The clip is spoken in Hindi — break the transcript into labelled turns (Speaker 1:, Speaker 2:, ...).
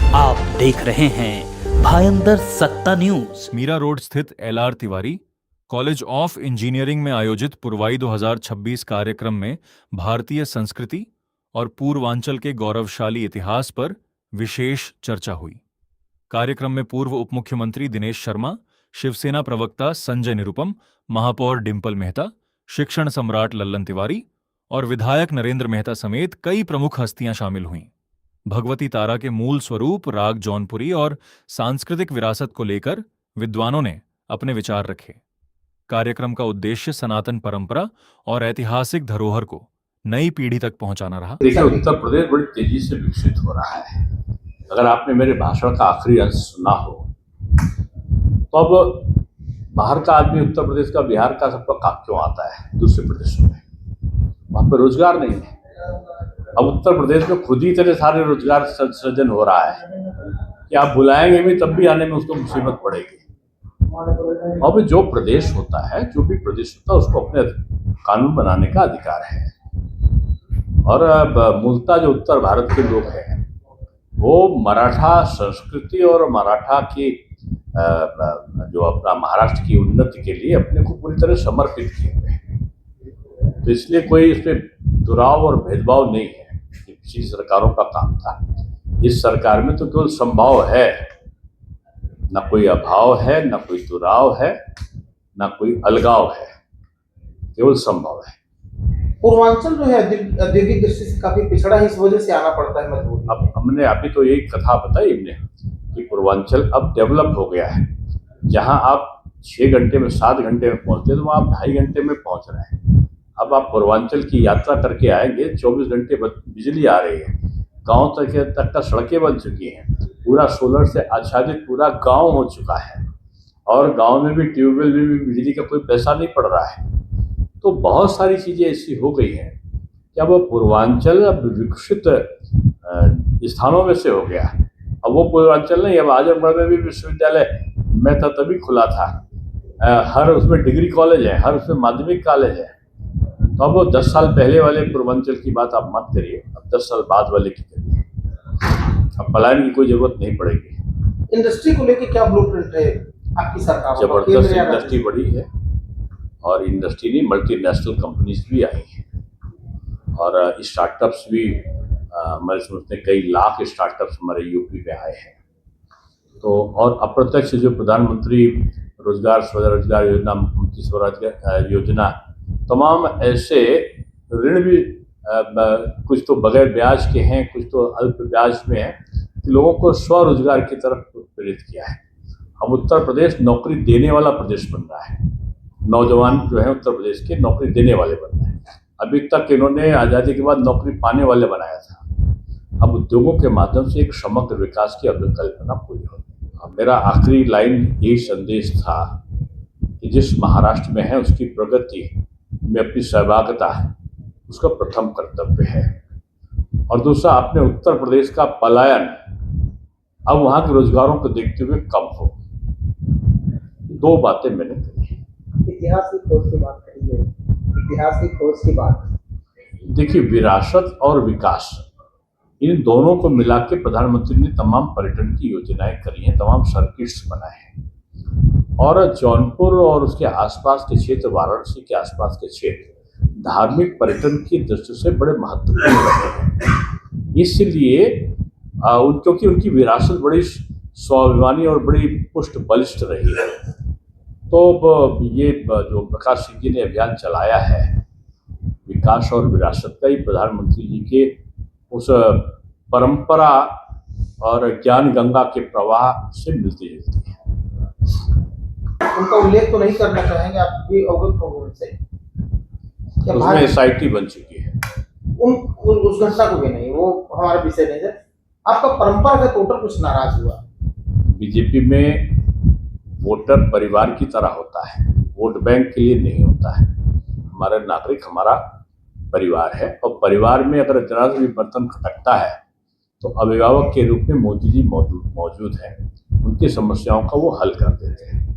Speaker 1: आप देख रहे हैं भायंदर सत्ता न्यूज।
Speaker 2: मीरा रोड स्थित LR. Tiwari college of engineering में आयोजित पुरवाई 2026 कार्यक्रम में भारतीय संस्कृति और पूर्वांचल के गौरवशाली इतिहास पर विशेष चर्चा हुई। कार्यक्रम में पूर्व उप मुख्यमंत्री दिनेश शर्मा, शिवसेना प्रवक्ता संजय निरुपम, महापौर डिंपल मेहता, शिक्षण सम्राट लल्लन तिवारी और विधायक नरेंद्र मेहता समेत कई प्रमुख हस्तियां शामिल हुईं। भगवती तारा के मूल स्वरूप राग जौनपुरी और सांस्कृतिक विरासत को लेकर विद्वानों ने अपने विचार रखे। कार्यक्रम का उद्देश्य सनातन परंपरा और ऐतिहासिक धरोहर को नई पीढ़ी तक पहुंचाना रहा।
Speaker 3: देखिए, उत्तर प्रदेश बड़ी तेजी से विकसित हो रहा है। अगर आपने मेरे भाषण का आखिरी अंश सुना हो तो अब बाहर का आदमी उत्तर प्रदेश का, बिहार का सबका काम क्यों आता है दूसरे प्रदेशों में? वहां पर रोजगार नहीं है। अब उत्तर प्रदेश में खुद ही इतने सारे रोजगार सृजन हो रहा है कि आप बुलाएंगे भी तब भी आने में उसको मुसीबत पड़ेगी। अब जो प्रदेश होता है, जो भी प्रदेश होता है, उसको अपने कानून बनाने का अधिकार है। और अब मूलतः जो उत्तर भारत के लोग हैं वो मराठा संस्कृति और मराठा की जो अपना महाराष्ट्र की उन्नति के लिए अपने को पूरी तरह समर्पित किए हुए हैं। तो इसलिए कोई इसमें दुराव और भेदभाव नहीं है। ये पिछली सरकारों का काम था। इस सरकार में तो केवल संभाव है, ना कोई अभाव है, ना कोई दुराव है, ना कोई अलगाव है, केवल संभव है।
Speaker 4: पूर्वांचल जो है औद्योगिक दृष्टि से काफी पिछड़ा है, इस वजह से आना पड़ता है मजबूरी।
Speaker 3: अब हमने अभी तो यही कथा बताई हमने कि पूर्वांचल अब डेवलप हो गया है। जहां आप 6 घंटे में 7 घंटे में पहुंचते तो वहां आप 2.5 घंटे में पहुंच रहे हैं। अब आप पूर्वांचल की यात्रा करके आएंगे, 24 घंटे बिजली आ रही है, गांव तक का सड़कें बन चुकी हैं, पूरा सोलर से आच्छादित पूरा गांव हो चुका है और गांव में भी ट्यूबवेल में भी बिजली का कोई पैसा नहीं पड़ रहा है। तो बहुत सारी चीज़ें ऐसी हो गई हैं कि अब पूर्वांचल अब विकसित स्थानों में से हो गया। अब वो पूर्वांचल नहीं, अब आजमगढ़ में भी विश्वविद्यालय मैं था तभी खुला था। हर उसमें डिग्री कॉलेज है, हर उसमें माध्यमिक कॉलेज है। तो अब वो 10 साल पहले वाले पूर्वांचल की बात आप मत करिए, अब 10 साल बाद वाले की करिए। अब पलायन की कोई जरूरत नहीं पड़ेगी।
Speaker 4: इंडस्ट्री को लेकर क्या ब्लूप्रिंट है आपकी सरकार?
Speaker 3: जबरदस्त इंडस्ट्री बढ़ी है और इंडस्ट्री नहीं, मल्टीनेशनल कंपनीज भी आई हैं और स्टार्टअप्स भी हमारे समझते हैं कई लाख स्टार्टअप्स हमारे यूपी में आए हैं। तो और अप्रत्यक्ष जो प्रधानमंत्री स्वरोजगार योजना, मुख्यमंत्री स्वरोजगार योजना, तमाम ऐसे ऋण भी कुछ तो बगैर ब्याज के हैं, कुछ तो अल्प ब्याज में हैं, कि लोगों को स्वरोजगार की तरफ प्रेरित किया है। अब उत्तर प्रदेश नौकरी देने वाला प्रदेश बन रहा है। नौजवान जो है उत्तर प्रदेश के नौकरी देने वाले बन रहे हैं। अभी तक इन्होंने आज़ादी के बाद नौकरी पाने वाले बनाया था। अब उद्योगों के माध्यम से एक समग्र विकास की अभिकल्पना पूरी होगी। अब मेरा आखिरी लाइन यही संदेश था कि जिस महाराष्ट्र में है उसकी प्रगति में अपनी सहभागिता उसका प्रथम कर्तव्य है। और दूसरा, अपने उत्तर प्रदेश का पलायन अब वहाँ के रोजगारों को देखते हुए कम हो। 2 बातें मैंने कही।
Speaker 4: इतिहास की खोज की बात करी है, इतिहास की खोज की बात।
Speaker 3: देखिए, विरासत और विकास इन दोनों को मिला के प्रधानमंत्री ने तमाम पर्यटन की योजनाएं करी हैं, तमाम सर्किट्स बनाए हैं और जौनपुर और उसके आसपास के क्षेत्र, वाराणसी के आसपास के क्षेत्र धार्मिक पर्यटन की दृष्टि से बड़े महत्वपूर्ण रहे हैं। इसलिए क्योंकि उनकी विरासत बड़ी स्वाभिमानी और बड़ी पुष्ट बलिष्ठ रही है। तो ये जो प्रकाश सिंह जी ने अभियान चलाया है विकास और विरासत का, ये प्रधानमंत्री जी के उस परंपरा और ज्ञान गंगा के प्रवाह से मिलती जुलती है।
Speaker 4: उनका उल्लेख तो नहीं करना चाहेंगे, आप भी अवगत होंगे उनसे।
Speaker 3: उसमें SIT बन चुकी है।
Speaker 4: उस घटना को भी नहीं, वो हमारा विषय नहीं है। आपका परंपरा का वोटर कुछ नाराज हुआ?
Speaker 3: बीजेपी में वोटर परिवार की तरह होता है, वोट बैंक के लिए नहीं होता है। हमारा नागरिक हमारा परिवार है और परिवार में अगर जरा भी बर्तन खटकता है तो अभिभावक के रूप में मोदी जी मौजूद हैं, उनकी समस्याओं का वो हल कर देते हैं।